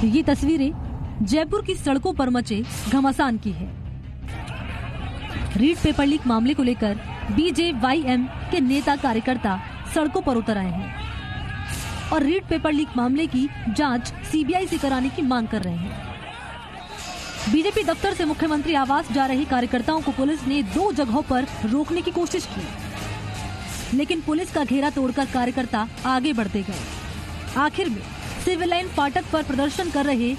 ये तस्वीरें जयपुर की सड़कों पर मचे घमासान की है। रीट पेपर लीक मामले को लेकर बीजेवाईएम के नेता कार्यकर्ता सड़कों पर उतर आए हैं और रीट पेपर लीक मामले की जांच सीबीआई से कराने की मांग कर रहे हैं। बीजेपी दफ्तर से मुख्यमंत्री आवास जा रहे कार्यकर्ताओं को पुलिस ने 2 जगहों पर रोकने की कोशिश की, लेकिन पुलिस का घेरा तोड़कर कार्यकर्ता आगे बढ़ते गए। आखिर में सिविल लाइन फाटक पर प्रदर्शन कर रहे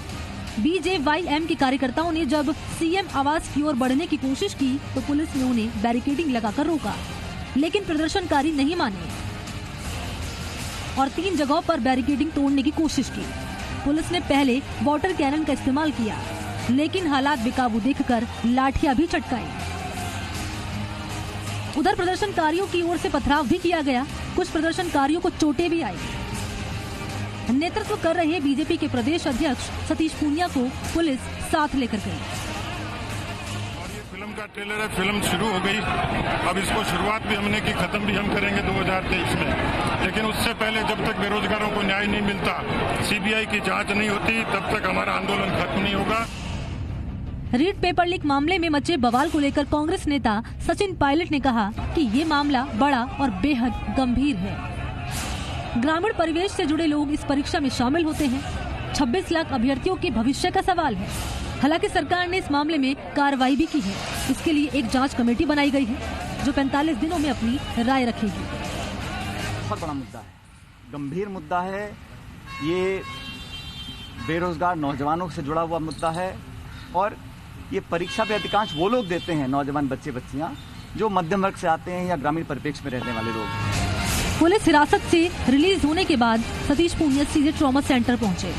बीजेवाईएम के कार्यकर्ताओं ने जब सीएम आवास की ओर बढ़ने की कोशिश की तो पुलिस ने उन्हें बैरिकेडिंग लगाकर रोका, लेकिन प्रदर्शनकारी नहीं माने और 3 जगहों पर बैरिकेडिंग तोड़ने की कोशिश की। पुलिस ने पहले वाटर कैनन का इस्तेमाल किया, लेकिन हालात बेकाबू देखकर लाठियां भी चटकाई। उधर प्रदर्शनकारियों की ओर से पथराव भी किया गया। कुछ प्रदर्शनकारियों को चोटें भी आई। नेतृत्व कर रहे बीजेपी के प्रदेश अध्यक्ष सतीश पूनिया को पुलिस साथ लेकर गई। फिल्म का ट्रेलर है, फिल्म शुरू हो गई। अब इसको शुरुआत भी हमने की, खत्म भी हम करेंगे 2023 में। लेकिन उससे पहले जब तक बेरोजगारों को न्याय नहीं मिलता, सीबीआई की जांच नहीं होती, तब तक हमारा आंदोलन खत्म नहीं होगा। रीट पेपर लीक मामले में मचे बवाल को लेकर कांग्रेस नेता सचिन पायलट ने कहा कि ये मामला बड़ा और बेहद गंभीर है। ग्रामीण परिवेश से जुड़े लोग इस परीक्षा में शामिल होते हैं। 26 लाख अभ्यर्थियों के भविष्य का सवाल है। हालांकि सरकार ने इस मामले में कार्रवाई भी की है। इसके लिए एक जांच कमेटी बनाई गई है जो 45 दिनों में अपनी राय रखेगी। बहुत बड़ा मुद्दा है, गंभीर मुद्दा है। ये बेरोजगार नौजवानों से जुड़ा हुआ मुद्दा है और ये परीक्षा पे अधिकांश वो लोग देते हैं, नौजवान बच्चे बच्चियां जो मध्यम वर्ग से आते हैं या ग्रामीण परिप्रेक्ष्य में रहने वाले लोग। पुलिस हिरासत से रिलीज होने के बाद सतीश पूनिया सीधे ट्रॉमा सेंटर पहुंचे।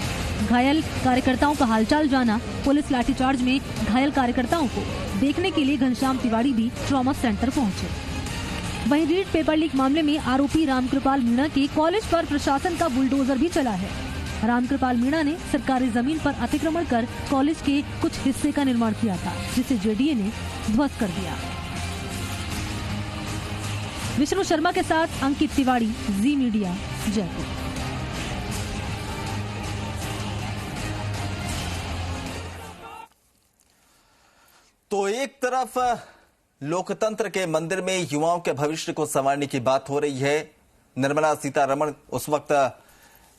घायल कार्यकर्ताओं का हालचाल जाना। पुलिस लाठीचार्ज में घायल कार्यकर्ताओं को देखने के लिए घनश्याम तिवारी भी ट्रॉमा सेंटर पहुंचे। वहीं रीट पेपर लीक मामले में आरोपी रामकृपाल मीणा के कॉलेज पर प्रशासन का बुलडोजर भी चला है। रामकृपाल मीणा ने सरकारी जमीन पर अतिक्रमण कर कॉलेज के कुछ हिस्से का निर्माण किया था, जिसे जेडीए ने ध्वस्त कर दिया। विष्णु शर्मा के साथ अंकित तिवारी, जी मीडिया, जयपुर। तो एक तरफ लोकतंत्र के मंदिर में युवाओं के भविष्य को संवारने की बात हो रही है। निर्मला सीतारमण उस वक्त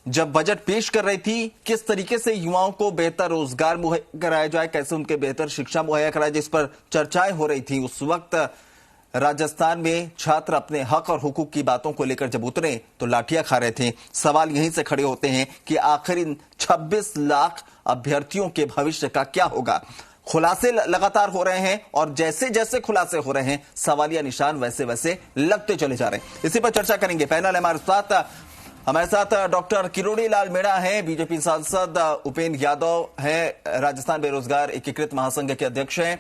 जब बजट पेश कर रही थी, किस तरीके से युवाओं को बेहतर रोजगार मुहैया कराया जाए, कैसे उनके बेहतर शिक्षा मुहैया कराया जाए, इस पर चर्चाएं हो रही थी। उस वक्त राजस्थान में छात्र अपने हक और हुकूक की बातों को लेकर जब उतरे तो लाठियां खा रहे थे। सवाल यहीं से खड़े होते हैं कि आखिर इन 26 लाख अभ्यर्थियों के भविष्य का क्या होगा। खुलासे लगातार हो रहे हैं और जैसे जैसे खुलासे हो रहे हैं सवालिया निशान वैसे वैसे लगते चले जा रहे हैं। इसी पर चर्चा करेंगे। पैनल हमारे साथ डॉक्टर किरोड़ी लाल मीणा हैं, बीजेपी सांसद उपेंद्र यादव हैं, राजस्थान बेरोजगार एकीकृत महासंघ के अध्यक्ष हैं,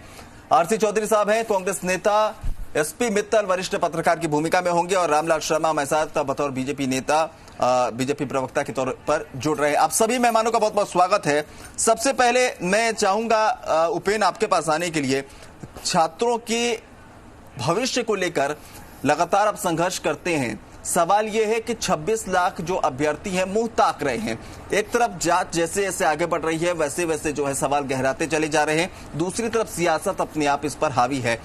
आरसी चौधरी साहब हैं, कांग्रेस नेता, एसपी मित्तल वरिष्ठ पत्रकार की भूमिका में होंगे और रामलाल शर्मा हमारे साथ बतौर बीजेपी नेता, बीजेपी प्रवक्ता के तौर पर जुड़ रहे हैं। आप सभी मेहमानों का बहुत बहुत स्वागत है। सबसे पहले मैं चाहूंगा उपेंद्र आपके पास आने के लिए। छात्रों के भविष्य को लेकर लगातार आप संघर्ष करते हैं। सवाल यह है कि 26 लाख जो अभ्यर्थी हैं मुंह ताक रहे हैं। एक तरफ जांच जैसे जैसे आगे बढ़ रही है वैसे वैसे जो है सवाल गहराते चले जा रहे हैं, दूसरी तरफ सियासत अपने आप इस पर हावी है।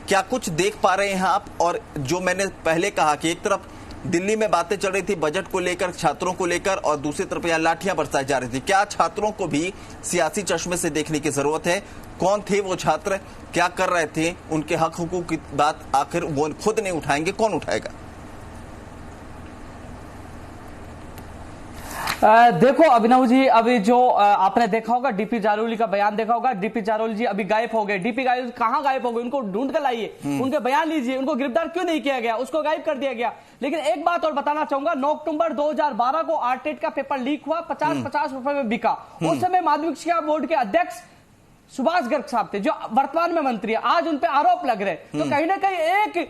क्या कुछ देख पा रहे हैं आप? और जो मैंने पहले कहा कि एक तरफ दिल्ली में बातें चल रही थी बजट को लेकर, छात्रों को लेकर, और दूसरी तरफ यहाँ लाठियां बरसाई जा रही थी। क्या छात्रों को भी सियासी चश्मे से देखने की जरूरत है? कौन थे वो छात्र, क्या कर रहे थे, उनके हक हुकूक की बात आखिर वो खुद नहीं उठाएंगे, कौन उठाएगा? देखो अभिनव जी, अभी जो आपने देखा होगा डीपी जारोली का बयान देखा होगा। डीपी जारोली जी अभी गायब हो गए। डीपी जारोली कहां गायब हो गए? उनको ढूंढ कर लाइए, उनके बयान लीजिए। उनको गिरफ्तार क्यों नहीं किया गया? उसको गायब कर दिया गया। लेकिन एक बात और बताना चाहूंगा, 9 अक्टूबर 2012 को आरटेट का पेपर लीक हुआ, 50-50 रुपए में बिका। उस समय माध्यमिक शिक्षा बोर्ड के अध्यक्ष सुभाष गर्ग साहब थे, जो वर्तमान में मंत्री है। आज उन पर आरोप लग रहे। तो कहीं ना कहीं एक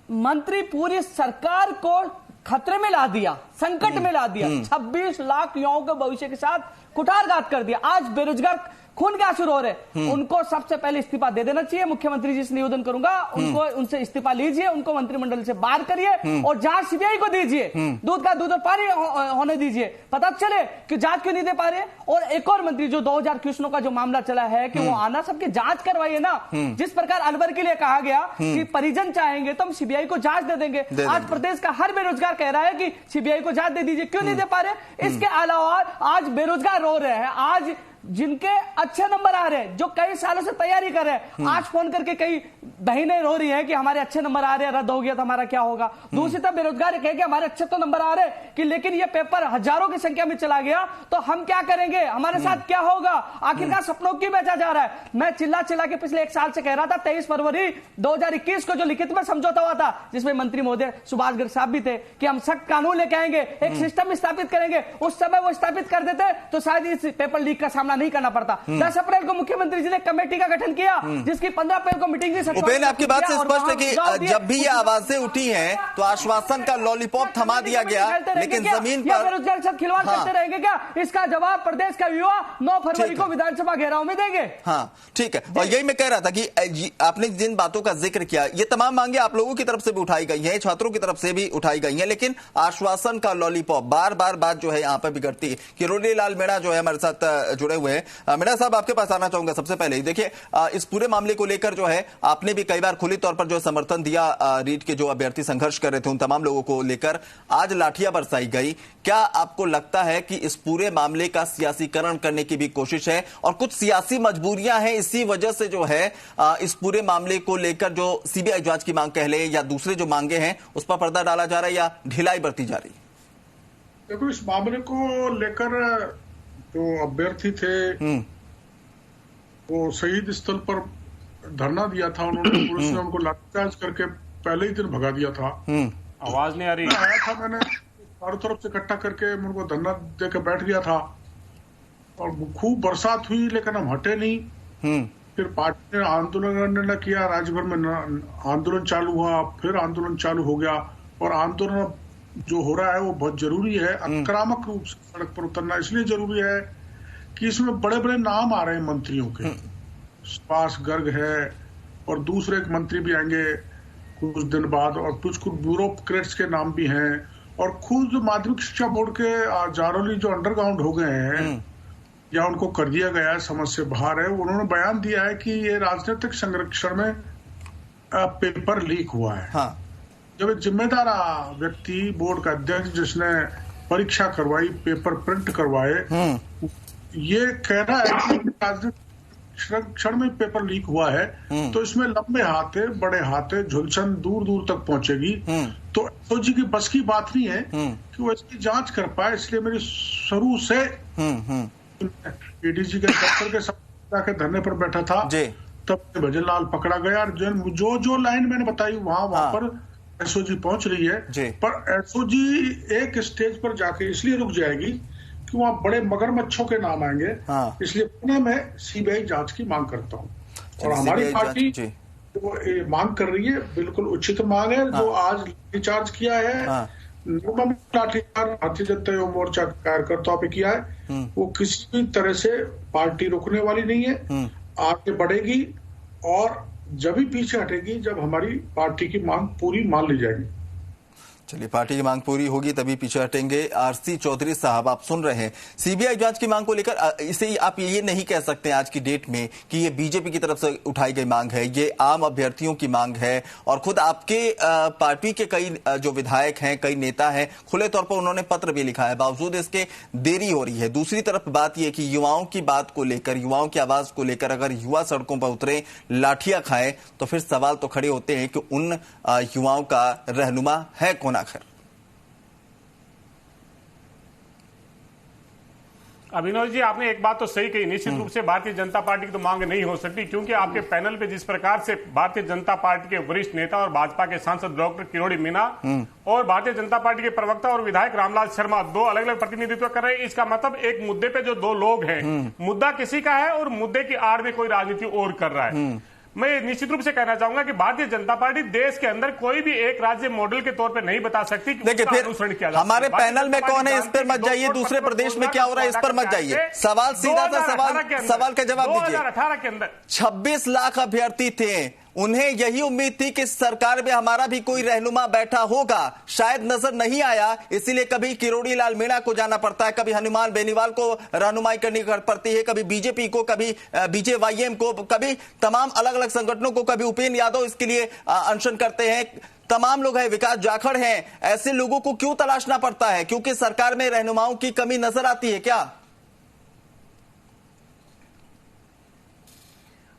मंत्री पूरी सरकार को खतरे में ला दिया, संकट में ला दिया। 26 लाख युवाओं के भविष्य के साथ कुठारघात कर दिया। आज बेरोजगार खून के आंसू रो रहे, उनको सबसे पहले इस्तीफा दे देना चाहिए। मुख्यमंत्री जी से निवेदन करूंगा, उनको उनसे इस्तीफा लीजिए, उनको मंत्रिमंडल से बाहर करिए और जांच सीबीआई को दीजिए, दूध का दूध और पानी होने दीजिए, पता चले कि जांच क्यों नहीं दे पा रहे। और एक और मंत्री जो 2000 क्यूसेकों का जो मामला चला है कि वो आना, सबकी जांच करवाइए ना। जिस प्रकार अलवर के लिए कहा गया कि परिजन चाहेंगे तो हम सीबीआई को जांच दे देंगे, आज प्रदेश का हर बेरोजगार कह रहा है कि सीबीआई को जांच दे दीजिए, क्यों नहीं दे पा रहे। इसके अलावा आज बेरोजगार रो रहे हैं, आज जिनके अच्छे नंबर आ रहे हैं, जो कई सालों से तैयारी कर रहे हैं, आज फोन करके कई बहनें रो रही हैं कि हमारे अच्छे नंबर आ रहे हैं, रद्द हो गया तो हमारा क्या होगा। दूसरी तरफ बेरोजगार कहे कि हमारे अच्छे तो नंबर आ रहे हैं कि लेकिन ये पेपर हजारों की संख्या में चला गया तो हम क्या करेंगे, हमारे साथ क्या होगा, आखिरकार सपनों की बेचा जा रहा है। मैं चिल्ला चिल्ला के पिछले 1 साल से कह रहा था, 23 फरवरी 2021 को जो लिखित में समझौता हुआ था, जिसमें मंत्री महोदय सुभाष गर्ग साहब भी थे कि हम सख्त कानून लेके आएंगे, एक सिस्टम स्थापित करेंगे, उस समय वो स्थापित कर देते तो शायद इस पेपर लीक का सामना नहीं करना पड़ता। 10 अप्रैल को मुख्यमंत्री जी ने कमेटी का गठन किया, जिसकी 15 अप्रैल को मीटिंग भी। उपेंद्र, आपकी बात से स्पष्ट है कि जब भी ये आवाजें उठी हैं तो आश्वासन का लॉलीपॉप थमा दिया गया, लेकिन जमीन पर बेरोजगार के साथ खिलवाड़ करते रहेंगे क्या? इसका जवाब प्रदेश का युवा 9 फरवरी को विधानसभा घेराव में देंगे। हाँ ठीक है, और यही मैं कह रहा था कि आपने जिन बातों का जिक्र किया, ये तमाम मांगे आप लोगों की तरफ से भी उठाई गई हैं, छात्रों की तरफ से भी उठाई गई हैं, लेकिन आश्वासन का लॉलीपॉप बार बार बात जो है यहाँ पर बिगड़ती है। किरोड़ी लाल मीणा जो है हमारे साथ जुड़े हुए हैं। मीणा साहब, आपके पास आना चाहूंगा सबसे पहले। देखिए, इस पूरे मामले को लेकर जो है आपने भी कई बार खुली तौर पर जो समर्थन दिया रीट के जो अभ्यर्थी संघर्ष कर रहे थे उन तमाम लोगों को लेकर, आज लाठियां बरसाई गई। क्या आपको लगता है कि इस पूरे मामले का सियासीकरण करने की भी कोशिश है और कुछ सियासी मजबूरियां हैं, इसी वजह से जो है इस पूरे मामले को लेकर जो सीबीआई जांच की मांग कह ले या दूसरे जो मांगे हैं उस पर पर्दा डाला जा रहा है या ढिलाई बरती जा रही? देखो, इस मामले को लेकर जो अभ्यर्थी थे वो शहीद स्थल पर धरना दिया था, उन्होंने पुलिस ने उनको लाठीचार्ज करके पहले ही दिन भगा दिया था। आवाज नहीं आ रही। आया था, मैंने चारों तरफ से इकट्ठा करके उनको धरना देकर बैठ गया था और खूब बरसात हुई लेकिन हम हटे नहीं। फिर पार्टी ने आंदोलन किया, राज्य भर में आंदोलन चालू हुआ, फिर आंदोलन चालू हो गया और आंदोलन जो हो रहा है वो बहुत जरूरी है। आक्रामक रूप से सड़क पर उतरना इसलिए जरूरी है कि इसमें बड़े बड़े नाम आ रहे हैं मंत्रियों के, सुभाष गर्ग है और दूसरे एक मंत्री भी आएंगे कुछ दिन बाद, और कुछ ब्यूरोक्रेट्स के नाम भी हैं, और खुद माध्यमिक शिक्षा बोर्ड के जारौली जो अंडरग्राउंड हो गए हैं या उनको कर दिया गया है, समझ से बाहर है, उन्होंने बयान दिया है कि ये राजनीतिक संरक्षण में पेपर लीक हुआ है। हाँ। जब एक जिम्मेदार व्यक्ति, बोर्ड का अध्यक्ष जिसने परीक्षा करवाई, पेपर प्रिंट करवाए, ये कह रहा है कि राजनीतिक संरक्षण में पेपर लीक हुआ है, तो इसमें लंबे हाथ है, बड़े हाथ है, झुलसन दूर दूर तक पहुंचेगी। तो एसओजी की बस की बात नहीं है कि वो इसकी जांच कर पाए, इसलिए मेरी शुरू से एडीजी के दफ्तर के साथ जाके धरने पर बैठा था, तब भजन लाल पकड़ा गया। जो लाइन मैंने बताई वहां पर एसओजी पहुंच रही है, पर एसओजी एक स्टेज पर जाके इसलिए रुक जाएगी कि वहां बड़े मगरमच्छों के नाम आएंगे। इसलिए पुणे में सीबीआई जांच की मांग करता हूं, और हमारी पार्टी जो मांग कर रही है बिल्कुल उचित मांग है। जो आज लाठीचार्ज किया है, निर्मम लाठीचार्ज भारतीय जनता युवा मोर्चा कार्यकर्ताओं पे किया है, वो किसी भी तरह से पार्टी रुकने वाली नहीं है, आगे बढ़ेगी और जब भी पीछे हटेगी जब हमारी पार्टी की मांग पूरी मान ली जाएगी। चलिए, पार्टी की मांग पूरी होगी तभी पीछे हटेंगे। आरसी चौधरी साहब, आप सुन रहे हैं सीबीआई जांच की मांग को लेकर, इसे आप ये नहीं कह सकते आज की डेट में कि ये बीजेपी की तरफ से उठाई गई मांग है, ये आम अभ्यर्थियों की मांग है, और खुद आपके पार्टी के कई जो विधायक हैं, कई नेता हैं, खुले तौर पर उन्होंने पत्र भी लिखा है, बावजूद इसके देरी हो रही है। दूसरी तरफ बात यह कि युवाओं की बात को लेकर, युवाओं की आवाज को लेकर अगर युवा सड़कों पर उतरे, लाठियां खाएं, तो फिर सवाल तो खड़े होते हैं कि उन युवाओं का रहनुमा है कौन आखिर। अभिनव जी, आपने एक बात तो सही कही, निश्चित रूप से भारतीय जनता पार्टी की तो मांग नहीं हो सकती, क्योंकि आपके पैनल पे जिस प्रकार से भारतीय जनता पार्टी के वरिष्ठ नेता और भाजपा के सांसद डॉक्टर किरोड़ी मीणा और भारतीय जनता पार्टी के प्रवक्ता और विधायक रामलाल शर्मा दो अलग अलग प्रतिनिधित्व कर रहे हैं, इसका मतलब एक मुद्दे पे जो दो लोग हैं, मुद्दा किसी का है और मुद्दे की आड़ में कोई राजनीति और कर रहा है। मैं निश्चित रूप से कहना चाहूंगा कि भारतीय जनता पार्टी देश के अंदर कोई भी एक राज्य मॉडल के तौर पर नहीं बता सकती कि देखिए फिर हमारे पैनल में कौन है, इस पर मत जाइए, दूसरे प्रदेश में क्या हो रहा है इस पर मत जाइए। सवाल सीधा सा सवाल का जवाब दीजिए। 2018 के अंदर 26 लाख अभ्यर्थी थे, उन्हें यही उम्मीद थी कि सरकार में हमारा भी कोई रहनुमा बैठा होगा, शायद नजर नहीं आया, इसीलिए कभी किरोड़ी लाल मीणा को जाना पड़ता है, कभी हनुमान बेनीवाल को रहनुमाई करनी पड़ती है, कभी बीजेपी को, कभी बीजेवाईएम को, कभी तमाम अलग अलग संगठनों को, कभी उपेंद्र यादव इसके लिए अनशन करते हैं, तमाम लोग हैं, विकास जाखड़ हैं। ऐसे लोगों को क्यों तलाशना पड़ता है? क्योंकि सरकार में रहनुमाओं की कमी नजर आती है क्या?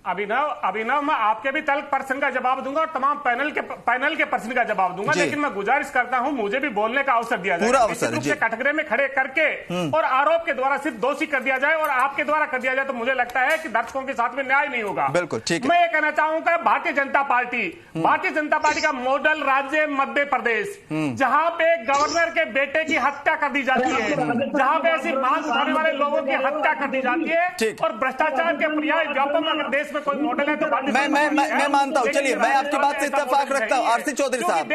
अभिनव मैं आपके भी तल्ख प्रश्न का जवाब दूंगा और तमाम पैनल के प्रश्न का जवाब दूंगा, लेकिन मैं गुजारिश करता हूं मुझे भी बोलने का अवसर दिया जाए। पूरा अवसर से कटघरे में खड़े करके और आरोप के द्वारा सिर्फ दोषी कर दिया जाए और आपके द्वारा कर दिया जाए तो मुझे लगता है कि दर्शकों के साथ में न्याय नहीं होगा। बिल्कुल ठीक है। मैं ये कहना चाहूंगा भारतीय जनता पार्टी का मॉडल राज्य मध्य प्रदेश, जहां पे गवर्नर के बेटे की हत्या कर दी जाती है, जहां पे ऐसी मांग उठाने वाले लोगों की हत्या कर दी जाती है और भ्रष्टाचार के पर्याय व्यापक अगर देश में कोई मॉडल है तो मैं मानता हूं। चलिए मैं आपकी बात से इत्तेफाक रखता हूं। आरसी चौधरी साहब,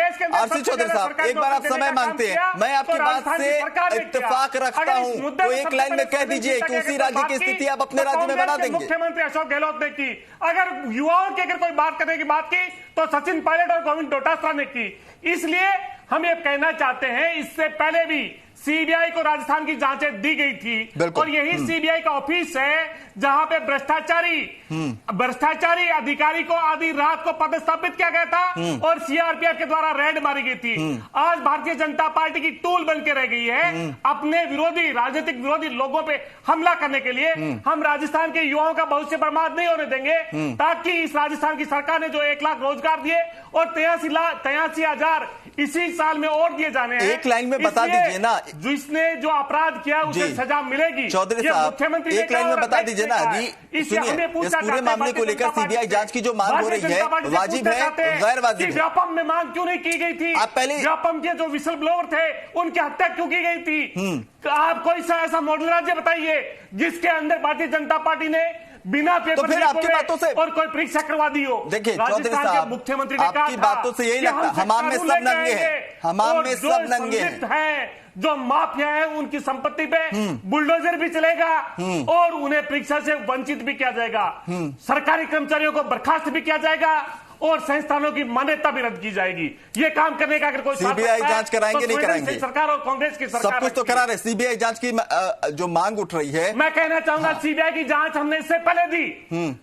एक बार आप समय मांगते हैं, मैं आपकी बात से इत्तेफाक रखता हूं, तो एक लाइन में कह दीजिए कि उसी राज्य की स्थिति आप अपने राज्य में बना देंगे। मुख्यमंत्री अशोक गहलोत ने की, अगर युवाओं की अगर कोई बात करने की बात की तो सचिन पायलट और गोविंद डोटासरा ने की। इसलिए हम ये कहना चाहते हैं, इससे पहले भी सीबीआई को राजस्थान की जांचें दी गई थी और यही सीबीआई का ऑफिस है जहां पे भ्रष्टाचारी अधिकारी को आधी रात को पदस्थापित किया गया था और सीआरपीएफ के द्वारा रेड मारी गई थी। आज भारतीय जनता पार्टी की टूल बन के रह गई है अपने राजनीतिक विरोधी लोगों पे हमला करने के लिए। हम राजस्थान के युवाओं का भविष्य बर्बाद नहीं होने देंगे, ताकि इस राजस्थान की सरकार ने जो 1 लाख रोजगार दिए और 83,000 इसी साल में और दिए जाने हैं। एक लाइन में बता दीजिए ना, जिसने जो अपराध किया उसे सजा मिलेगी। चौधरी साहब मुख्यमंत्री एक लाइन में बता दीजिए ना जी। सुनिए, इस पूरे मामले को लेकर सीबीआई जांच की जो मांग हो रही है, वाजिब है गैर वाजिब है? व्यापम में मांग क्यों नहीं की गई थी? आप पहले व्यापम के जो विसल ब्लोअर थे उनकी हत्या क्यों की गई थी? आप कोई सा ऐसा मॉडल राज्य बताइए जिसके अंदर भारतीय जनता पार्टी ने बिना पेपर तो फिर आपकी बातों से और कोई परीक्षा करवा दी हो। देखिए चौधरी साहब, मुख्यमंत्री ने आपकी बातों से यही लगता है हमाम में सब नंगे हैं, हमाम में सब नंगे हैं। जो माफिया है उनकी संपत्ति पे बुलडोजर भी चलेगा और उन्हें परीक्षा से वंचित भी किया जाएगा, सरकारी कर्मचारियों को बर्खास्त भी किया जाएगा और संस्थानों की मान्यता भी रद्द की जाएगी। ये काम करने का अगर कोई सीबीआई जांच कराएंगे नहीं कराएंगे? सरकार और कांग्रेस की सरकार सब कुछ तो करा रहे। सीबीआई जांच की जो मांग उठ रही है, मैं कहना चाहूंगा सीबीआई की जांच हमने इससे पहले दी।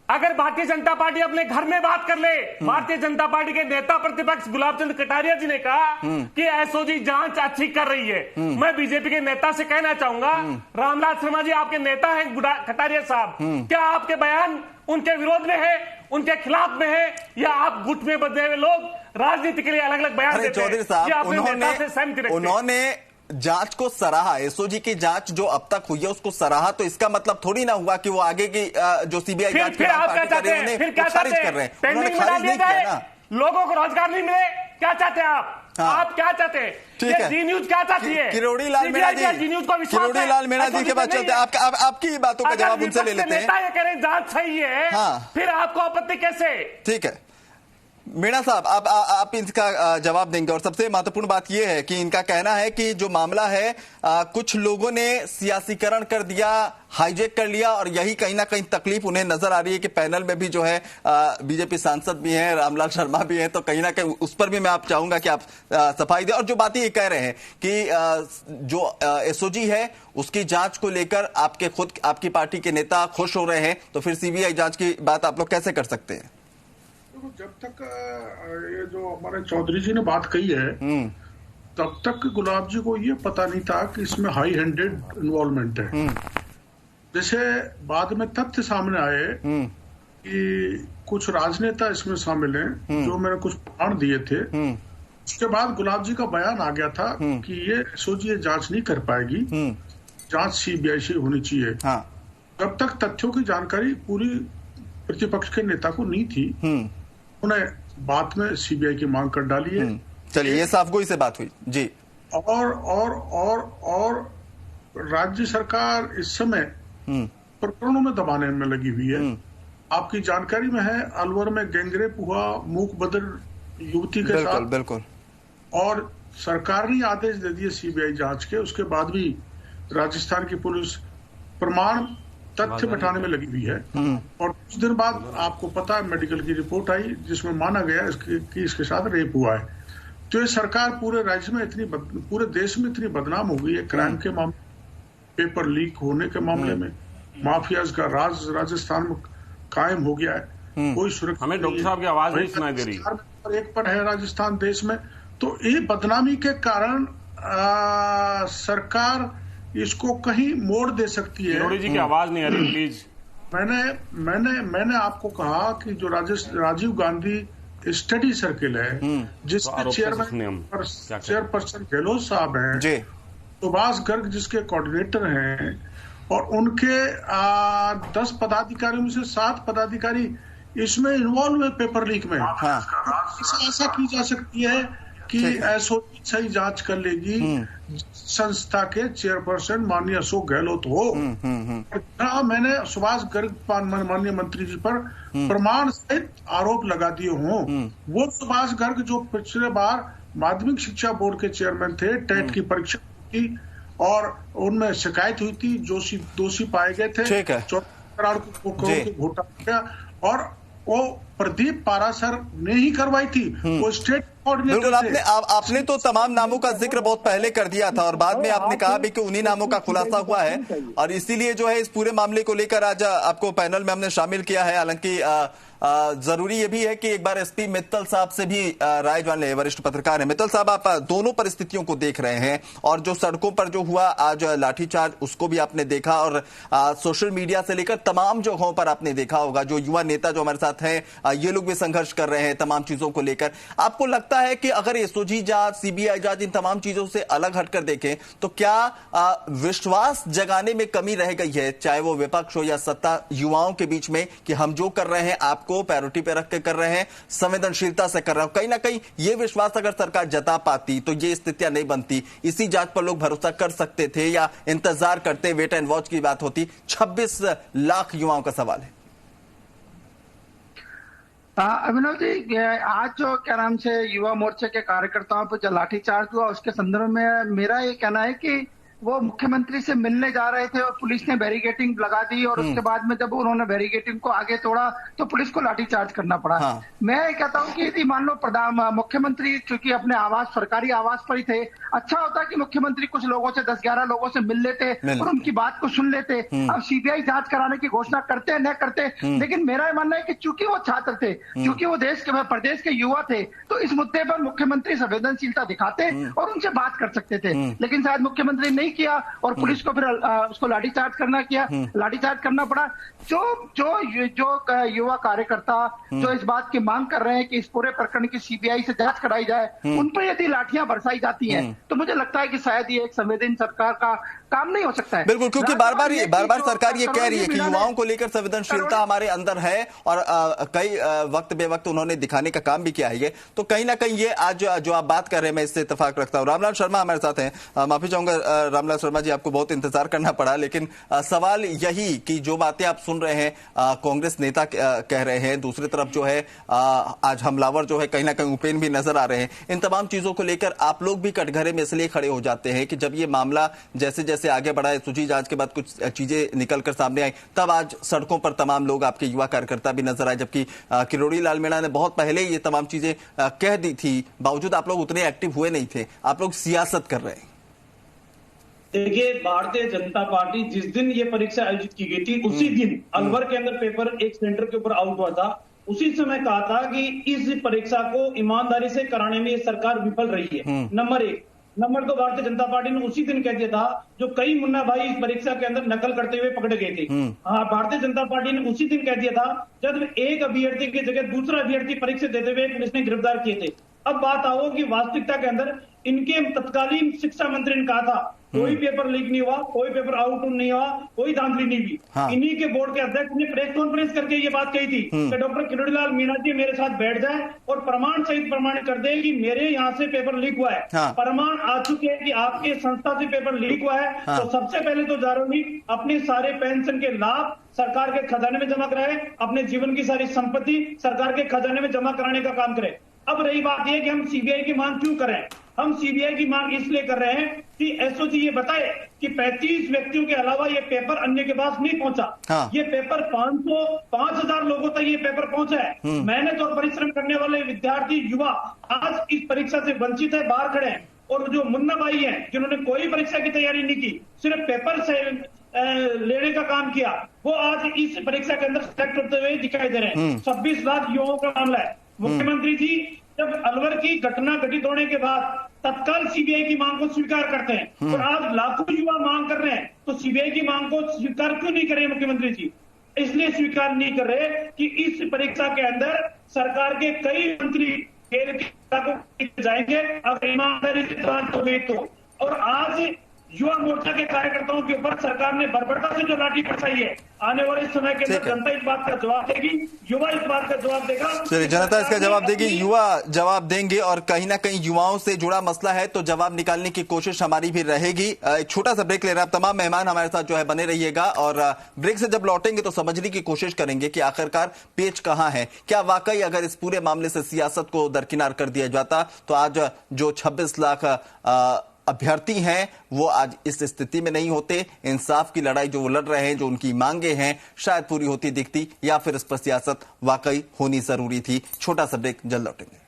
अगर भारतीय जनता पार्टी अपने घर में बात कर ले, भारतीय जनता पार्टी के नेता प्रतिपक्ष गुलाब चंद कटारिया जी ने कहा कि एसओजी जांच अच्छी कर रही है। मैं बीजेपी के नेता से कहना चाहूंगा, रामलाल शर्मा जी आपके नेता हैं कटारिया साहब, क्या आपके बयान उनके विरोध में है, उनके खिलाफ में है, या आप गुट में बदले हुए लोग राजनीति के लिए अलग अलग बयान देते हैं? चौधरी साहब उन्होंने जांच को सराहा, एसओजी की जांच जो अब तक हुई है उसको सराहा, तो इसका मतलब थोड़ी ना हुआ कि वो आगे की जो सीबीआई जांच फिर आप क्या चाहते हैं? फिर क्या खारिज कर रहे हैं? उन्होंने खारिज नहीं किया ना। लोगों को रोजगार नहीं मिले, क्या चाहते हैं आप? आप क्या चाहते हैं? ठीक है, जी न्यूज क्या चाहती है? किरोड़ी लाल मीणा जी के बाद चलते हैं, आपकी बातों का जवाब उनसे ले लेते हैं। नेता ये कह रहे जांच सही है, फिर आपको आपत्ति कैसे? ठीक है मीणा साहब, आप इनका जवाब देंगे। और सबसे महत्वपूर्ण बात यह है कि इनका कहना है कि जो मामला है कुछ लोगों ने सियासीकरण कर दिया, हाईजैक कर लिया, और यही कहीं ना कहीं तकलीफ उन्हें नजर आ रही है कि पैनल में भी जो है बीजेपी सांसद भी हैं, रामलाल शर्मा भी हैं, तो कहीं ना कहीं उस पर भी मैं आप चाहूंगा कि आप सफाई दें। और जो बातें ये कह रहे हैं कि जो एसओजी है उसकी जांच को लेकर आपकी पार्टी के नेता खुश हो रहे हैं, तो फिर सीबीआई जांच की बात आप लोग कैसे कर सकते हैं? जब तक ये जो हमारे चौधरी जी ने बात कही है तब तक गुलाब जी को ये पता नहीं था कि इसमें हाई हैंडेड इन्वॉल्वमेंट है। जैसे बाद में तथ्य सामने आए कि कुछ राजनेता इसमें शामिल हैं जो मैंने कुछ प्रमाण दिए थे, उसके बाद गुलाब जी का बयान आ गया था कि ये एसओजी जांच नहीं कर पाएगी, जांच सीबीआई से होनी चाहिए। जब तक तथ्यों की जानकारी पूरी प्रतिपक्ष के नेता को नहीं थी, उन्हें बाद में सीबीआई की मांग कर डाली है। चलिए ये साफ गोई से बात हुई जी। और राज्य सरकार इस समय प्रकरणों में दबाने में लगी हुई है। आपकी जानकारी में है, अलवर में गैंगरेप हुआ मूक बधिर युवती के साथ। बिल्कुल। और सरकार ने आदेश दे दिए सीबीआई जांच के, उसके बाद भी राजस्थान की पुलिस प्रमाण तथ्य बैठाने में लगी हुई है। और कुछ दिन बाद आपको पता है मेडिकल की रिपोर्ट आई जिसमें माना गया कि इसके साथ रेप हुआ है। तो ये सरकार पूरे राज्य में पूरे देश में इतनी बदनाम हो गई है क्राइम के मामले, पेपर लीक होने के मामले में, माफियाज का राज राजस्थान में कायम हो गया है। कोई सुरक्षा, हमें डॉक्टर साहब की आवाज नहीं सुनाई दे रही। एक पर है राजस्थान देश में, तो ये बदनामी के कारण सरकार इसको कहीं मोड़ दे सकती है। किरोड़ी जी की आवाज नहीं आ रही, प्लीज। मैंने आपको कहा कि जो राजीव गांधी स्टडी सर्किल है जिसके चेयरपर्सन गहलोत साहब हैं, सुभाष गर्ग जिसके कोऑर्डिनेटर हैं, और उनके 10 पदाधिकारियों में से 7 पदाधिकारी इसमें इन्वॉल्व है पेपर लीक में। ऐसा की जा सकती है कि एसओपी सही जांच कर लेगी संस्था के चेयरपर्सन माननीय अशोक गहलोत हो। मैंने सुभाष गर्ग माननीय मंत्री जी पर प्रमाण सहित आरोप लगा दिए हों। वो सुभाष गर्ग जो पिछले बार माध्यमिक शिक्षा बोर्ड के चेयरमैन थे, टेट की परीक्षा की और उनमें शिकायत हुई थी, दोषी पाए गए थे, 14 करोड़ घोटाला गया, और वो प्रदीप पारासर ने ही करवाई थी। वो स्टेट बिल्कुल। आपने तो तमाम नामों का जिक्र बहुत पहले कर दिया था और बाद में आपने कहा भी कि उन्हीं नामों का खुलासा हुआ है, और इसीलिए जो है इस पूरे मामले को लेकर आज आपको पैनल में हमने शामिल किया है। हालांकि जरूरी ये भी है कि एक बार एसपी मित्तल साहब से भी राय जान ले, वरिष्ठ पत्रकार हैं। मित्तल साहब, आप दोनों परिस्थितियों को देख रहे हैं, और जो सड़कों पर जो हुआ आज लाठीचार्ज उसको भी आपने देखा, और सोशल मीडिया से लेकर तमाम जगहों पर आपने देखा होगा जो युवा नेता जो हमारे साथ हैं ये लोग भी संघर्ष कर रहे हैं तमाम चीजों को लेकर। आपको लगता है कि अगर एसओजी जांच, सीबीआई जांच इन तमाम चीजों से अलग हटकर देखें तो क्या विश्वास जगाने में कमी रह गई है, चाहे वो विपक्ष हो या सत्ता, युवाओं के बीच में, कि हम जो कर रहे हैं आपको प्रायोरिटी पे रख के कर रहे हैं, संवेदनशीलता से कर रहे हैं? कहीं ना कहीं ये विश्वास अगर सरकार जता पाती तो ये स्थितियां नहीं बनती। इसी जांच पर लोग भरोसा कर सकते थे या इंतजार करते, वेट एंड वॉच की बात होती? 26 लाख युवाओं का सवाल है। अभिनव जी, आज जो क्या नाम से युवा मोर्चे के कार्यकर्ताओं पर जो लाठीचार्ज हुआ उसके संदर्भ में मेरा ये कहना है कि वो मुख्यमंत्री से मिलने जा रहे थे और पुलिस ने बैरिकेडिंग लगा दी, और उसके बाद में जब उन्होंने बैरिकेडिंग को आगे तोड़ा तो पुलिस को लाठीचार्ज करना पड़ा। मैं ये कहता हूँ कि यदि मान लो मुख्यमंत्री चूंकि अपने आवास, सरकारी आवास पर ही थे, अच्छा होता कि मुख्यमंत्री कुछ लोगों से 10-11 लोगों से मिल लेते और उनकी बात को सुन लेते। अब सीबीआई जांच कराने की घोषणा करते न करते, लेकिन मेरा ये मानना है कि चूंकि वो छात्र थे, चूंकि वो प्रदेश के युवा थे, तो इस मुद्दे पर मुख्यमंत्री संवेदनशीलता दिखाते और उनसे बात कर सकते थे। लेकिन शायद मुख्यमंत्री नहीं किया और पुलिस को फिर उसको लाठीचार्ज करना पड़ा। जो युवा कार्यकर्ता जो इस बात की मांग कर रहे हैं कि इस पूरे प्रकरण की सीबीआई से जांच कराई जाए, उन पर यदि लाठियां बरसाई जाती हैं तो मुझे लगता है कि शायद ये एक संवेदनशील सरकार का काम नहीं हो सकता है। बिल्कुल, क्योंकि बार बार सरकार ये कह रही है कि युवाओं को लेकर संवेदनशीलता हमारे अंदर है, और कई वक्त बेवक्त उन्होंने दिखाने का काम भी किया है ये। तो कहीं ना कहीं ये आज जो आप बात कर रहे हैं मैं इससे इत्तेफाक रखता हूँ। रामलाल शर्मा हमारे साथ हैं। माफी चाहूंगा रामलाल शर्मा जी, आपको बहुत इंतजार करना पड़ा, लेकिन सवाल यही कि जो बातें आप सुन रहे हैं कांग्रेस नेता कह रहे हैं, दूसरी तरफ जो है आज हमलावर जो है कहीं ना कहीं उपेन भी नजर आ रहे हैं, इन तमाम चीजों को लेकर आप लोग भी कटघरे में इसलिए खड़े हो जाते हैं कि जब ये मामला जैसे जैसे आगे बढ़ा है, एसओजी जांच के बाद कुछ चीजें निकलकर सामने आई, तब आज सड़कों पर तमाम लोग आपके युवा कार्यकर्ता भी नजर आए, जबकि किरोड़ी लाल मीणा ने बहुत पहले ये तमाम चीजें कह दी थी, बावजूद आप लोग उतने एक्टिव हुए नहीं थे। आप लोग सियासत कर रहे हैं। देखिए, भारतीय जनता पार्टी जिस दिन ये परीक्षा आयोजित की गई थी उसी दिन अलवर के अंदर पेपर एक सेंटर के ऊपर आउट हुआ था। उसी समय कहा था कि इस परीक्षा को ईमानदारी से कराने में ये सरकार विफल रही है, number 1। Number 2, Bharatiya Janata party ने उसी दिन कह दिया था जो कई मुन्ना भाई इस परीक्षा के अंदर नकल करते हुए पकड़े गए थे। हाँ, भारतीय जनता पार्टी ने उसी दिन कह दिया था जब एक अभ्यर्थी की जगह दूसरा अभ्यर्थी परीक्षा देते हुए पुलिस ने गिरफ्तार किए थे। अब बात आओ कि वास्तविकता के अंदर इनके तत्कालीन शिक्षा मंत्री ने कहा था कोई पेपर लीक नहीं हुआ, कोई पेपर आउट नहीं हुआ, कोई धांधली नहीं हुई। हाँ। इन्हीं के बोर्ड के अध्यक्ष ने प्रेस कॉन्फ्रेंस करके ये बात कही थी कि डॉक्टर किरोड़ी लाल मीणा जी मेरे साथ बैठ जाए और प्रमाण सहित प्रमाणित कर दे कि मेरे यहाँ से पेपर लीक हुआ है। हाँ। प्रमाण आ चुके हैं कि आपके संस्था से पेपर लीक हुआ है। हाँ। तो सबसे पहले तो जारोनी अपने सारे पेंशन के लाभ सरकार के खजाने में जमा कराए, अपने जीवन की सारी संपत्ति सरकार के खजाने में जमा कराने का काम करें। अब रही बात यह कि हम सीबीआई की मांग क्यों करें? हम सीबीआई की मांग इसलिए कर रहे हैं कि एसओजी ये बताए कि 35 व्यक्तियों के अलावा ये पेपर अन्य के पास नहीं पहुंचा। हाँ। ये पेपर 5000 लोगों तक ये पेपर पहुंचा है। मेहनत और परिश्रम करने वाले विद्यार्थी युवा आज इस परीक्षा से वंचित है, बाहर खड़े हैं। और जो मुन्ना भाई हैं जिन्होंने कोई परीक्षा की तैयारी नहीं की, सिर्फ पेपर से लेने का काम किया, वो आज इस परीक्षा के अंदर सेलेक्ट होते हुए दिखाई दे रहे हैं। 26 लाख युवाओं का मामला है। मुख्यमंत्री जी जब अलवर की घटना घटित होने के बाद तत्काल सीबीआई की मांग को स्वीकार करते हैं और आज लाखों युवा मांग कर रहे हैं, तो सीबीआई की मांग को स्वीकार क्यों नहीं कर रहे मुख्यमंत्री जी? इसलिए स्वीकार नहीं कर रहे कि इस परीक्षा के अंदर सरकार के कई मंत्री खेल के जाएंगे अगर ईमानदारी से जांच हो गई तो। और आज युवा मोर्चा के कार्यकर्ताओं के ऊपर सरकार ने बर्बरता से जो लाठी बरसाई है, आने वाले समय के अंदर जनता इस बात का जवाब देगी, युवा इस बात का जवाब देगा। चलिए, जनता इसका जवाब देगी, युवा जवाब देंगे और कहीं ना कहीं युवाओं से जुड़ा मसला है तो जवाब निकालने की कोशिश हमारी भी रहेगी। एक छोटा सा ब्रेक ले रहे हैं। तमाम मेहमान हमारे साथ जो है बने रहिएगा और ब्रेक से जब लौटेंगे तो समझने की कोशिश करेंगे कि आखिरकार पेच कहां है। क्या वाकई अगर इस पूरे मामले से सियासत को दरकिनार कर दिया जाता तो आज जो 26 लाख अभ्यर्थी हैं वो आज इस स्थिति में नहीं होते। इंसाफ की लड़ाई जो वो लड़ रहे हैं, जो उनकी मांगे हैं, शायद पूरी होती दिखती, या फिर इस पर सियासत वाकई होनी जरूरी थी। छोटा सा ब्रेक, जल्द लौटेंगे।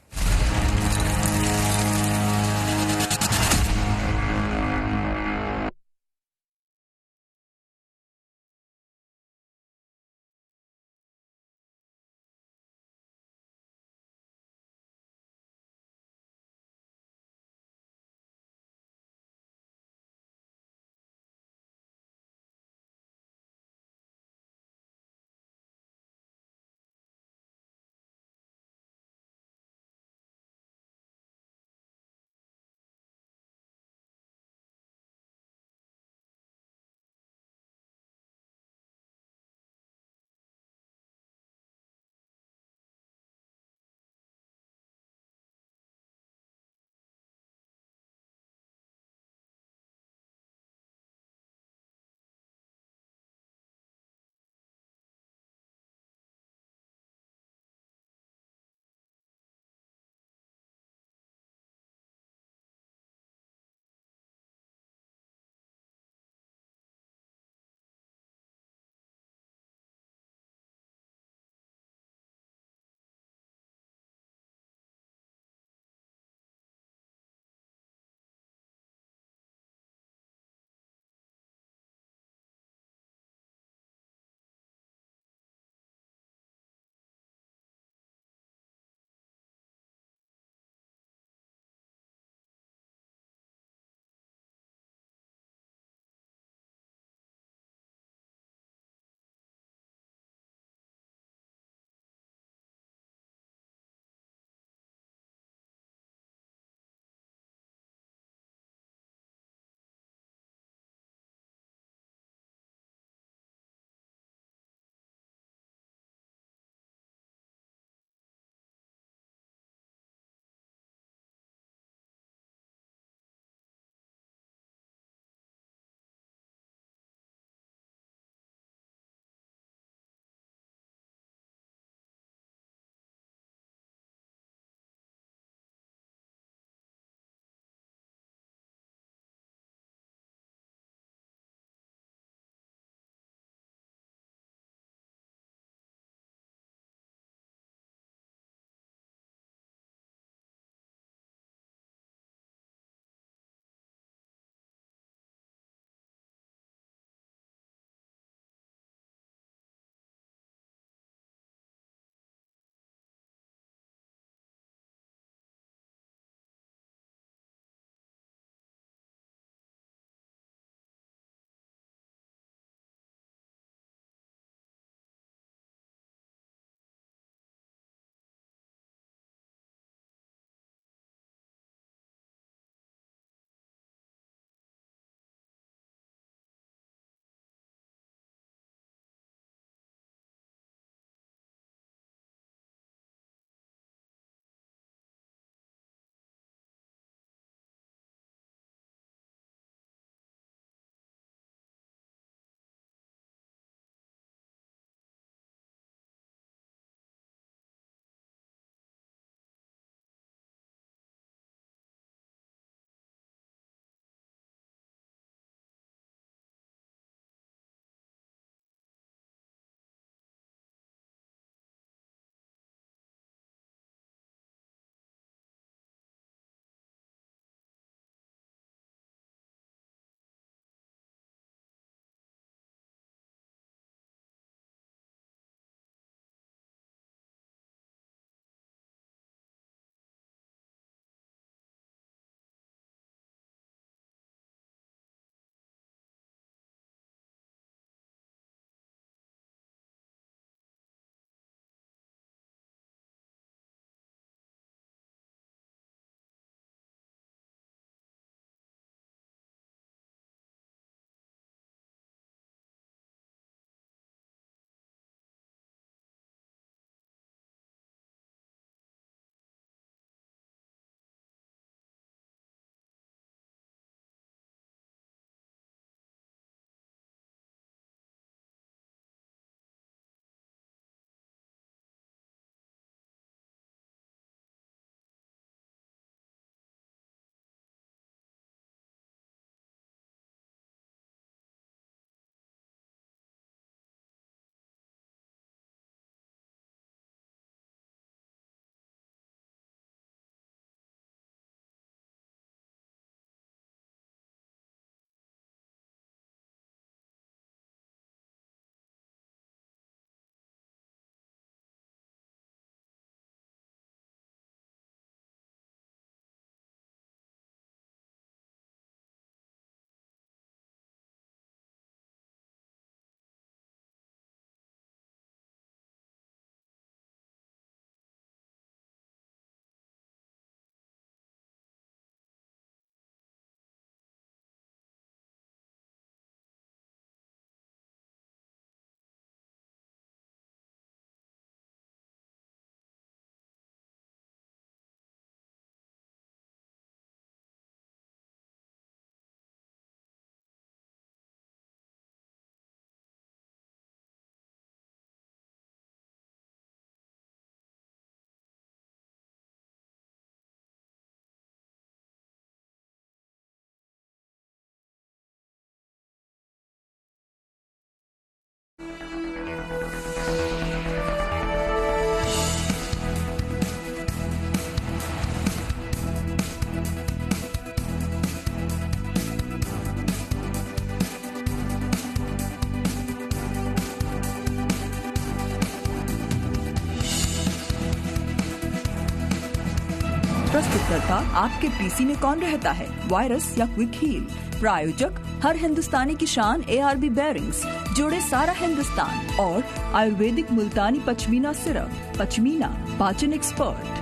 करता आपके पीसी में कौन रहता है, वायरस या क्विक हील। प्रायोजक हर हिंदुस्तानी की शान ARB बेयरिंग्स, जोड़े सारा हिंदुस्तान और आयुर्वेदिक मुल्तानी पश्मीना सिरप, पश्मीना पाचन एक्सपर्ट।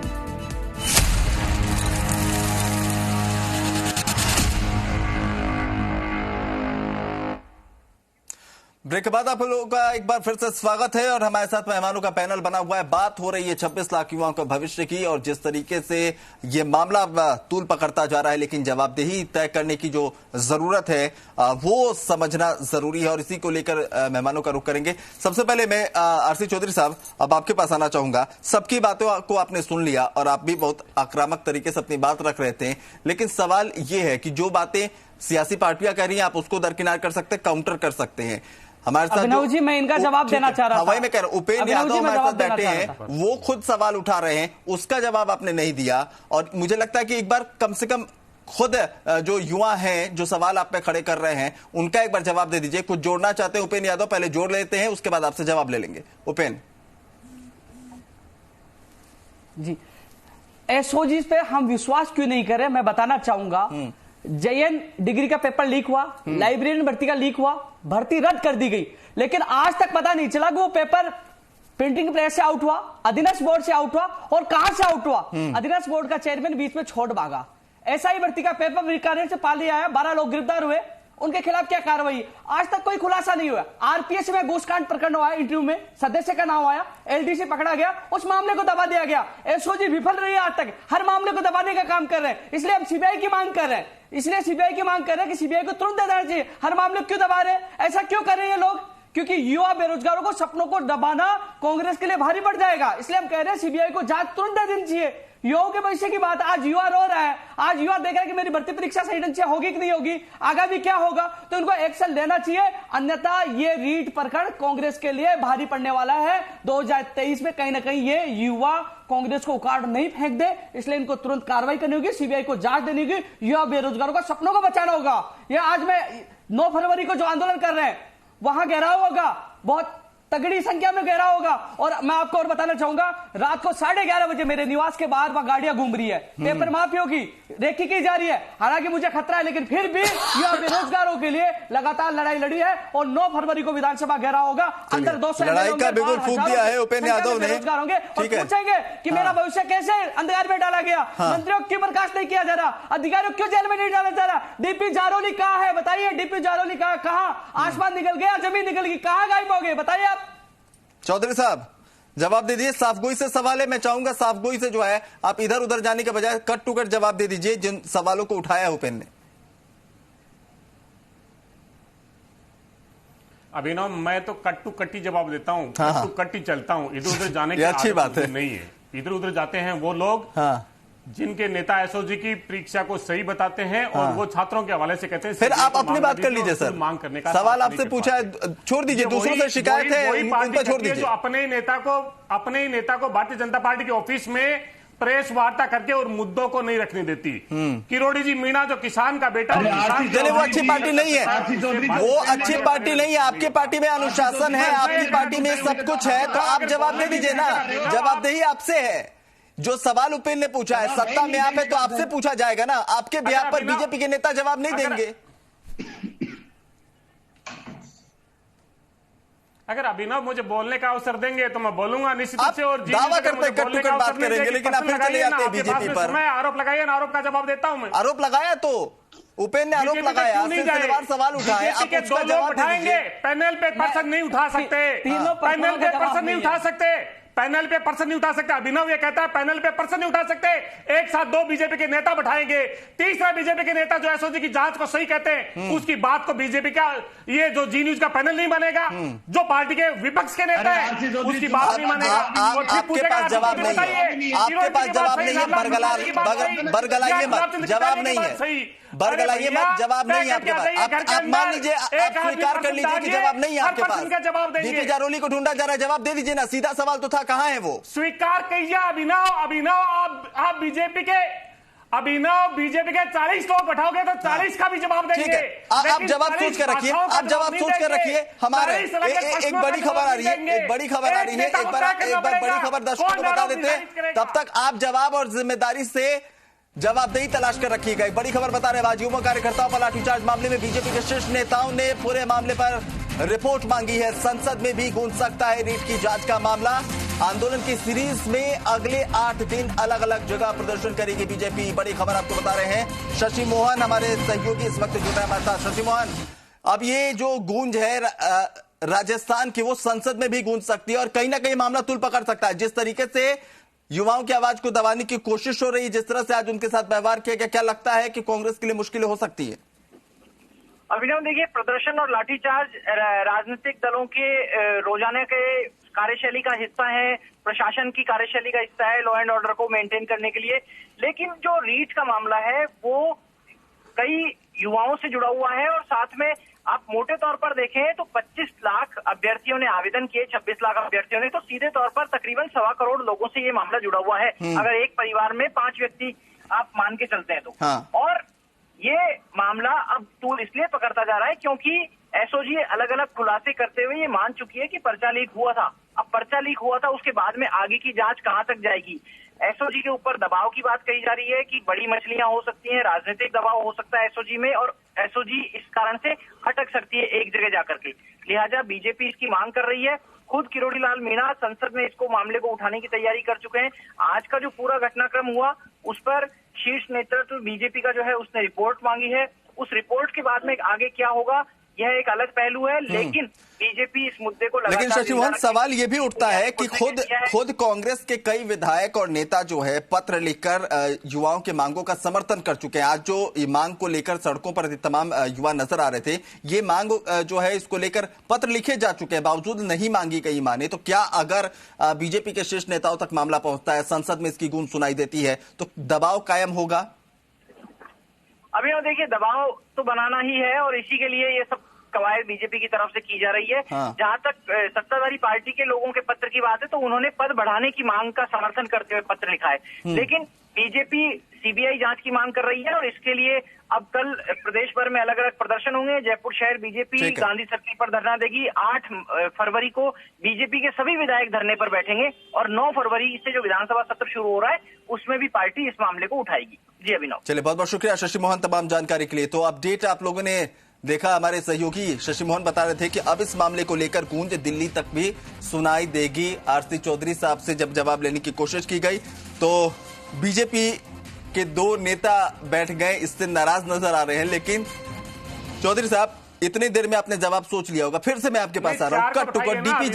ब्रेक के बाद आप लोगों का एक बार फिर से स्वागत है और हमारे साथ मेहमानों का पैनल बना हुआ है। बात हो रही है 26 लाख युवाओं के भविष्य की और जिस तरीके से ये मामला तूल पकड़ता जा रहा है, लेकिन जवाबदेही तय करने की जो जरूरत है वो समझना जरूरी है और इसी को लेकर मेहमानों का रुख करेंगे। सबसे पहले मैं आरसी चौधरी साहब अब आपके पास आना चाहूंगा। सबकी बातों को आपने सुन लिया और आप भी बहुत आक्रामक तरीके से अपनी बात रख रहे थे, लेकिन सवाल ये है कि जो बातें सियासी पार्टियां कह रही हैं आप उसको दरकिनार कर सकते हैं, काउंटर कर सकते हैं। हमारे साथ अभिनव जी मैं इनका जवाब देना चाह रहा था। वही मैं कह रहा हूं, उपेंद्र यादव हमारे साथ बैठे हैं, वो खुद सवाल उठा रहे हैं, उसका जवाब आपने नहीं दिया और मुझे लगता है कि एक बार कम से कम खुद जो युवा हैं जो सवाल आप पे खड़े कर रहे हैं उनका एक बार जवाब दे दीजिए। कुछ जोड़ना चाहते हैं उपेंद्र यादव? पहले जोड़ लेते हैं, उसके बाद आपसे जवाब ले लेंगे। उपेंद्र जी, एसओजी पे हम विश्वास क्यों नहीं करें, मैं बताना चाहूंगा। JN डिग्री का पेपर लीक हुआ, लाइब्रेरियन भर्ती का लीक हुआ, भर्ती रद्द कर दी गई, लेकिन आज तक पता नहीं चला कि वो पेपर प्रिंटिंग प्रेस से आउट हुआ, अधीनस्थ बोर्ड से आउट हुआ और कहां से आउट हुआ। अधीनस्थ बोर्ड का चेयरमैन बीच में छोड़ भागा। SI भर्ती का पेपर बीकानेर से पा लिया है, 12 लोग गिरफ्तार हुए, उनके खिलाफ क्या कार्रवाई? आज तक कोई खुलासा नहीं हुआ। RPS में घूसकांड प्रकरण हुआ, इंटरव्यू में सदस्य का नाम आया, LDC पकड़ा गया, उस मामले को दबा दिया गया। एसओजी विफल रही है आज तक, हर मामले को दबाने का काम कर रहे हैं, इसलिए हम CBI की मांग कर रहे हैं। इसलिए CBI की मांग कर रहे हैं कि CBI को तुरंत दे देना चाहिए। हर मामले क्यों दबा रहे हैं, ऐसा क्यों कर रहे हैं लोग? क्योंकि युवा बेरोजगारों को सपनों को दबाना कांग्रेस के लिए भारी पड़ जाएगा, इसलिए हम कह रहे हैं CBI को जांच तुरंत दे देनी चाहिए। युवाओं के भविष्य की बात, आज युवा रो रहा है, आज युवा देख रहा है कि मेरी भर्ती परीक्षा सही ढंग से होगी कि नहीं होगी, आगामी क्या होगा, तो उनको एक्शन लेना चाहिए। अन्यथा ये रीट प्रकरण कांग्रेस के लिए भारी पड़ने वाला है। 2023 में कहीं ना कहीं ये युवा कांग्रेस को उखाड़ नहीं फेंक दे, इसलिए इनको तुरंत कार्रवाई करनी होगी, CBI को जांच देनी होगी, युवा बेरोजगारों का सपनों को बचाना होगा। ये आज मैं 9 फरवरी को जो आंदोलन कर रहे हैं वहां घेराव होगा, बहुत तगड़ी संख्या में घेराव होगा। और मैं आपको और बताना चाहूंगा, रात को 11:30 बजे मेरे निवास के बाहर वहां गाड़ियां घूम रही है, पेपर माफियों की रेकी की जा रही है। हालांकि मुझे खतरा है, लेकिन फिर भी युवा बेरोजगारों के लिए लगातार लड़ाई लड़ी है और 9 फरवरी को विधानसभा घेराव होगा। अंदर 200 लड़ाई का बिल्कुल फूंक दिया है उपेंद्र यादव ने। बेरोजगार होंगे और पूछेंगे कि मेरा भविष्य कैसे अंधकार में डाला गया, मंत्रियों क्यों बर्खास्त नहीं किया जा रहा, अधिकारियों क्यों जेल में नहीं डाला जा रहा। DP जारोली कहाँ है बताइए, DP जारोली कहाँ? आसमान निकल गया, जमीन निकल गई, कहाँ गायब हो गए बताइए आप। चौधरी साहब जवाब दे दीजिए। साफगोई से सवाल है, मैं चाहूंगा साफगोई से जो है आप इधर उधर जाने के बजाय कट टू कट जवाब दे दीजिए जिन सवालों को उठाया है उपेंद्र ने। अभिनव, मैं तो कट टू कट ही जवाब देता हूं, कट टू कट ही चलता हूं, इधर उधर जाने की अच्छी बात है नहीं है। इधर उधर जाते हैं वो लोग जिनके नेता एसओजी की परीक्षा को सही बताते हैं और वो छात्रों के हवाले से कहते हैं। फिर आप अपनी बात कर लीजिए सर, मांग करने का सवाल आपसे पूछा है, छोड़ दीजिए, दूसरों से शिकायत है उन पर छोड़ दीजिए। जो अपने ही नेता को भारतीय जनता पार्टी के ऑफिस में प्रेस वार्ता करके और मुद्दों को नहीं रखने देती। किरोड़ी जी मीणा जो किसान का बेटा, वो अच्छी पार्टी नहीं है, वो अच्छी पार्टी नहीं है। आपकी पार्टी में अनुशासन है, आपकी पार्टी में सब कुछ है, तो आप जवाब दे दीजिए ना, जवाबदेही आपसे है। जो सवाल उपेंद्र ने पूछा है, सत्ता में आप है तो आपसे पूछा जाएगा ना, आपके बिहार पर बीजेपी के नेता जवाब नहीं देंगे। अगर अभिनव मुझे बोलने का अवसर देंगे तो मैं बोलूंगा निश्चित रूप से। और दावा करते हैं कट टू कट बात करेंगे, लेकिन आप फिर चले जाते हैं बीजेपी पर। मैं आरोप लगाइए ना, आरोप का जवाब देता हूं मैं। आरोप लगाया तो उपेंद्र ने आरोप लगाया, सिलसिलेवार सवाल उठाए, आप उसका जवाब उठाएंगे। पैनल पे पर्सन नहीं उठा सकते, पैनल पे पर्सन नहीं उठा सकते, पैनल पे पर्सन नहीं उठा सकते। अभिनव ये कहता है पैनल पे पर्सन नहीं उठा सकते, एक साथ 2 बीजेपी के नेता बैठाएंगे, तीसरा बीजेपी के नेता जो एसओजी की जांच को सही कहते हैं उसकी बात को बीजेपी का ये जो जी न्यूज का पैनल नहीं मानेगा, जो पार्टी के विपक्ष के नेता है उसकी बात नहीं मानेगा। आपके पास जवाब नहीं है, आपके पास जवाब नहीं है, बरगलाइए मत, जवाब नहीं है, बरगलाइए मत, जवाब नहीं है आपके पास। आप मान लीजिए, आप स्वीकार कर लीजिए कि जवाब नहीं है आपके पास। DP जारोली को ढूंढा जा रहा है, जवाब दे दीजिए ना, सीधा सवाल तो था, कहां है वो? स्वीकार कीजिए अभिनव, आप बीजेपी के 40 लोग बैठाओगे तो 40 का भी जवाब देंगे। आप जवाब सोच कर रखिए, आप जवाब सोच कर रखिए। हमारे एक बड़ी खबर आ रही है, एक बड़ी खबर आ रही है, एक बार बड़ी खबर दर्शकों को बता देते हैं, तब तक आप जवाब और जिम्मेदारी से जवाबदेही तलाश कर रखी गई। बड़ी खबर बता रहे हैं, युवा कार्यकर्ताओं पर लाठीचार्ज मामले में बीजेपी के शीर्ष नेताओं ने पूरे मामले पर रिपोर्ट मांगी है। संसद में भी गूंज सकता है रीट की जांच का मामला। आंदोलन की सीरीज में अगले 8 दिन अलग अलग जगह प्रदर्शन करेगी बीजेपी। बड़ी खबर आपको बता रहे हैं, शशि मोहन हमारे सहयोगी इस वक्त जुड़ रहे हैं हमारे साथ। शशि मोहन, अब ये जो गूंज है राजस्थान की, वो संसद में भी गूंज सकती है और कहीं ना कहीं मामला तुल पकड़ सकता है। जिस तरीके से युवाओं की आवाज को दबाने की कोशिश हो रही है, जिस तरह से आज उनके साथ व्यवहार किया गया, क्या लगता है कि कांग्रेस के लिए मुश्किलें हो सकती है? अभिनव, देखिए, प्रदर्शन और लाठीचार्ज राजनीतिक दलों के रोजाना के कार्यशैली का हिस्सा है, प्रशासन की कार्यशैली का हिस्सा है, लॉ एंड ऑर्डर को मेंटेन करने के लिए। लेकिन जो रीट का मामला है वो कई युवाओं से जुड़ा हुआ है और साथ में आप मोटे तौर पर देखें तो 25 लाख अभ्यर्थियों ने आवेदन किए, 26 लाख अभ्यर्थियों ने, तो सीधे तौर पर तकरीबन 1.25 करोड़ लोगों से ये मामला जुड़ा हुआ है। अगर एक परिवार में 5 व्यक्ति आप मान के चलते हैं तो। हाँ। और ये मामला अब तूल इसलिए पकड़ता जा रहा है क्योंकि एसओजी अलग अलग खुलासे करते हुए ये मान चुकी है कि पर्चा लीक हुआ था। अब पर्चा लीक हुआ था, उसके बाद में आगे की जांच कहां तक जाएगी? एसओजी के ऊपर दबाव की बात कही जा रही है कि बड़ी मछलियां हो सकती हैं, राजनीतिक दबाव हो सकता है एसओजी में, और एसओजी इस कारण से हटक सकती है एक जगह जाकर के। लिहाजा बीजेपी इसकी मांग कर रही है। खुद किरोड़ी लाल मीणा संसद में इसको मामले को उठाने की तैयारी कर चुके हैं। आज का जो पूरा घटनाक्रम हुआ उस पर शीर्ष नेतृत्व बीजेपी का जो है उसने रिपोर्ट मांगी है। उस रिपोर्ट के बाद में आगे क्या होगा यह एक अलग पहलू है, लेकिन बीजेपी इस मुद्दे को लगातार। लेकिन शशि मोहन, सवाल ये भी उठता है कि खुद कांग्रेस के कई विधायक और नेता जो है पत्र लिखकर युवाओं के मांगों का समर्थन कर चुके हैं। आज जो ये मांग को लेकर सड़कों पर तमाम युवा नजर आ रहे थे, ये मांग जो है इसको लेकर पत्र लिखे जा चुके हैं, बावजूद नहीं मांगी गई माने। तो क्या अगर बीजेपी के शीर्ष नेताओं तक मामला पहुंचता है, संसद में इसकी गूंज सुनाई देती है, तो दबाव कायम होगा? अभी देखिए, दबाव तो बनाना ही है और इसी के लिए ये सब कवायद बीजेपी की तरफ से की जा रही है। हाँ। जहां तक सत्ताधारी पार्टी के लोगों के पत्र की बात है तो उन्होंने पद बढ़ाने की मांग का समर्थन करते हुए पत्र लिखा है। लेकिन बीजेपी सीबीआई जांच की मांग कर रही है और इसके लिए अब कल प्रदेश भर में अलग अलग प्रदर्शन होंगे। जयपुर शहर बीजेपी गांधी सर्किल पर धरना देगी। 8 फरवरी को बीजेपी के सभी विधायक धरने पर बैठेंगे और 9 फरवरी से जो विधानसभा सत्र शुरू हो रहा है उसमें भी पार्टी इस मामले को उठाएगी। जी अभिनव। चलिए, बहुत बहुत शुक्रिया शशि मोहन तमाम जानकारी के लिए। तो अपडेट आप लोगों ने देखा, हमारे सहयोगी शशि मोहन बता रहे थे कि अब इस मामले को लेकर गूंज दिल्ली तक भी सुनाई देगी। आरसी चौधरी साहब से जब जवाब लेने की कोशिश की गई तो बीजेपी के 2 नेता बैठ गए, इससे नाराज नजर आ रहे हैं। लेकिन चौधरी साहब, इतनी देर में आपने जवाब सोच लिया होगा, फिर से मैं आपके पास आ रहा हूं। Cut to cut DP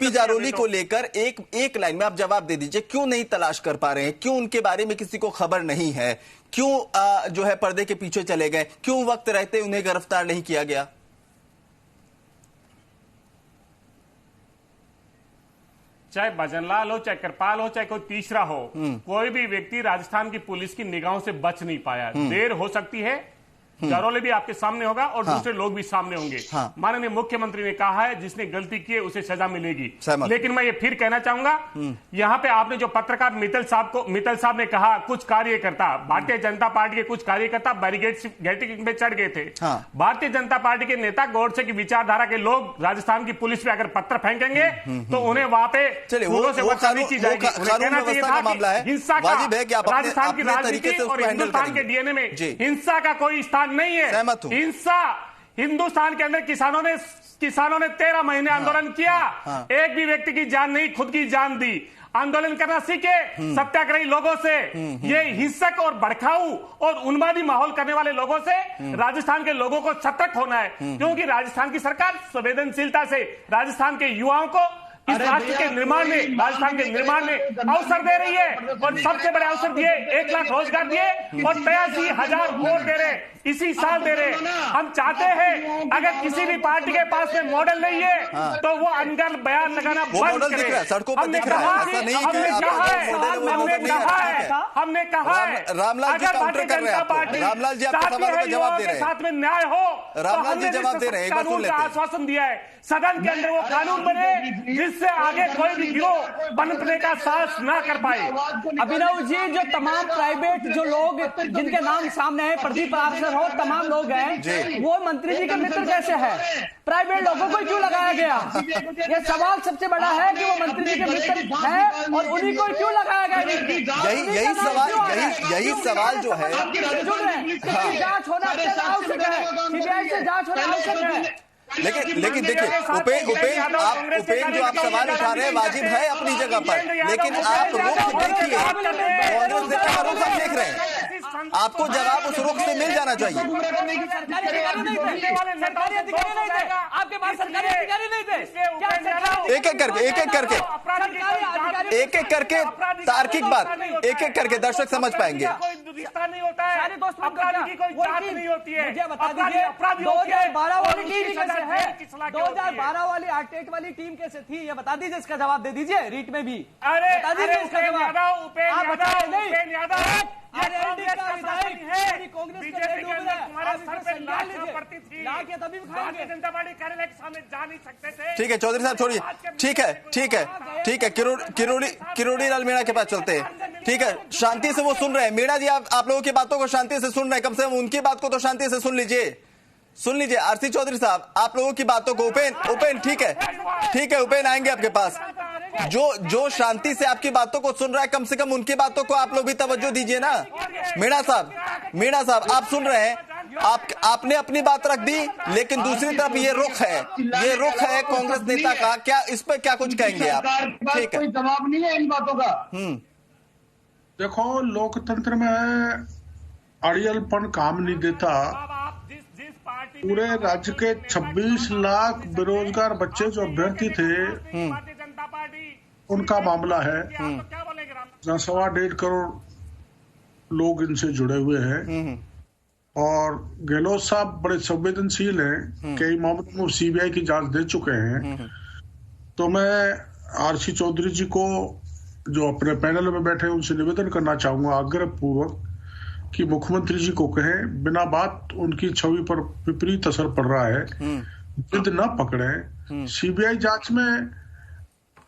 Jaroli को लेकर एक लाइन में आप जवाब दे दीजिए। क्यों नहीं तलाश कर पा रहे हैं? क्यों उनके बारे में किसी को खबर नहीं है? क्यों जो है पर्दे के पीछे चले गए? क्यों वक्त रहते उन्हें गिरफ्तार नहीं किया गया? चाहे भजनलाल हो, चाहे कृपाल हो, चाहे कोई तीसरा हो, कोई भी व्यक्ति राजस्थान की पुलिस की निगाहों से बच नहीं पाया। देर हो सकती है, जारोले भी आपके सामने होगा और दूसरे लोग भी सामने होंगे। माननीय मुख्यमंत्री ने कहा है जिसने गलती की है उसे सजा मिलेगी। लेकिन मैं ये फिर कहना चाहूंगा, यहाँ पे आपने जो पत्रकार मित्तल साहब ने कहा, कुछ कार्यकर्ता, भारतीय जनता पार्टी के कुछ कार्यकर्ता बैरिकेड पे चढ़ गए थे। भारतीय जनता पार्टी के नेता गोडसे की विचारधारा के लोग राजस्थान की पुलिस पे अगर पत्थर फेंकेंगे तो उन्हें वहां पे फूलों से वर्षा नहीं की जाएगी। उन्हें कहना चाहिए था कि हिंसा का राजस्थान की राजनीति और हिंदुस्तान के डीएनए में हिंसा का कोई स्थान नहीं है। हिंसा हिंदुस्तान के अंदर किसानों ने 13 महीने आंदोलन किया, एक भी व्यक्ति की जान नहीं, खुद की जान दी। आंदोलन करना सीखे सत्याग्रही लोगों से। ये हिंसक और भड़काऊ और उन्मादी माहौल करने वाले लोगों से राजस्थान के लोगों को सतर्क होना है, क्योंकि राजस्थान की सरकार संवेदनशीलता से राजस्थान के युवाओं को इस राष्ट्र के निर्माण में, राजस्थान के निर्माण में अवसर दे रही है। और सबसे बड़े अवसर दिए, 1 लाख रोजगार दिए और 83,000 वोट दे रहे, इसी साल दे रहे। हम चाहते हैं अगर किसी भी पार्टी के पास में मॉडल नहीं है तो वो अनगढ़ बयान लगाना बंद करे। सड़कों पर दिख रहा है, ऐसा नहीं कि हमने कहा है रामलाल जी काउंटर कर रहे हैं। रामलाल जी आपके सवालों का जवाब दे रहे हैं। साथ में न्याय हो, रामलाल जी जवाब दे रहे हैं, कानून का आश्वासन दिया है। सदन के अंदर वो कानून बने इससे आगे कोई भी गिरोह बनने का साहस ना कर पाए। अभिनव जी, जो तमाम प्राइवेट जो लोग जिनके नाम सामने है, प्रदीप पार्षद हो, तमाम लोग हैं, वो मंत्री जी के मित्र कैसे है? प्राइवेट लोगों को क्यों लगाया गया? ये सवाल सबसे बड़ा है कि वो मंत्री जी के मित्र है और उन्हीं को क्यों लगाया गया? यही सवाल जो है, जांच होना आवश्यक है, सीबीआई से जांच होना आवश्यक है। लेकिन देखिए उपेन जो आप सवाल उठा रहे हैं वाजिब है अपनी जगह पर, लेकिन आप रुख देखिए, कांग्रेस नेता का रुख आप देख रहे हैं, आपको जवाब उस रुख से मिल जाना चाहिए। आपके पास सरकारी अधिकारी नहीं थे? एक एक करके तार्किक बात एक एक करके दर्शक समझ पाएंगे। नहीं होता है, अपराधी की कोई जांच नहीं होती है। मुझे बता दीजिए, 2012 वाली टीम कैसे है? 2012 वाली आर्टेट वाली टीम कैसे थी? ये बता दीजिए, इसका जवाब दे दीजिए रीट में भी। बता दीजिए इसका जवाब। उपेन यादव भारतीय जनता पार्टी कार्यालय के सामने जा नहीं सकते थे। ठीक है चौधरी साहब, छोड़िए, ठीक है किरोड़ी लाल मीणा के पास चलते हैं। ठीक है, शांति से वो सुन रहे हैं। मीणा जी, आप लोगों की बातों को शांति से सुन रहे हैं, कम से कम उनकी बात को तो शांति से सुन लीजिए। आरसी चौधरी साहब, आप लोगों की बातों को उपेन ठीक है उपेन आएंगे आपके पास। जो शांति से आपकी बातों को सुन रहा है, कम से कम उनकी बातों को आप लोग भी तवज्जो दीजिए ना। मीणा साहब आप सुन रहे हैं, आपने अपनी बात रख दी, लेकिन दूसरी तरफ ये रुख है कांग्रेस नेता का। क्या इस पर क्या कुछ कहेंगे आप? ठीक है, कोई जवाब नहीं है इन बातों का। देखो, लोकतंत्र में अड़ियलपन काम नहीं देता। पूरे राज्य के 26 लाख बेरोजगार बच्चे जो अभ्यर्थी थे, उनका मामला है। जहाँ 1.25 करोड़ लोग इनसे जुड़े हुए हैं और गहलोत साहब बड़े संवेदनशील हैं, कई मामलों में सीबीआई की जांच दे चुके हैं। तो मैं आरसी चौधरी जी को, जो अपने पैनल में बैठे हैं, उनसे निवेदन करना चाहूंगा आग्रह पूर्वक कि मुख्यमंत्री जी को कहें, बिना बात उनकी छवि पर विपरीत असर पड़ रहा है, जिद न पकड़े। सीबीआई जांच में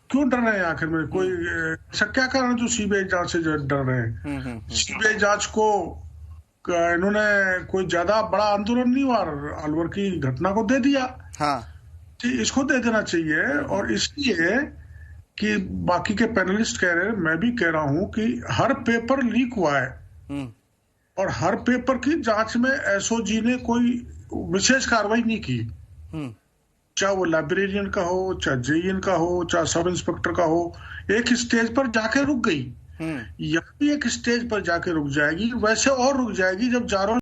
क्यों डर रहे हैं? आखिर में कोई ऐसा क्या कारण जो सीबीआई जांच से डर रहे हैं? सीबीआई जांच को इन्होंने कोई ज्यादा बड़ा आंदोलन नहीं हुआ, अलवर की घटना को दे दिया। इसको दे देना चाहिए। और इसलिए कि बाकी के पैनलिस्ट कह रहे हैं, मैं भी कह रहा हूं कि हर पेपर लीक हुआ है और हर पेपर की जांच में एसओजी ने कोई विशेष कार्रवाई नहीं की, चाहे वो लाइब्रेरियन का हो, चाहे जेईएन का हो, चाहे सब इंस्पेक्टर का हो। एक स्टेज पर जाके रुक गई, यहाँ भी एक स्टेज पर जाके रुक जाएगी, वैसे और रुक जाएगी जब चारों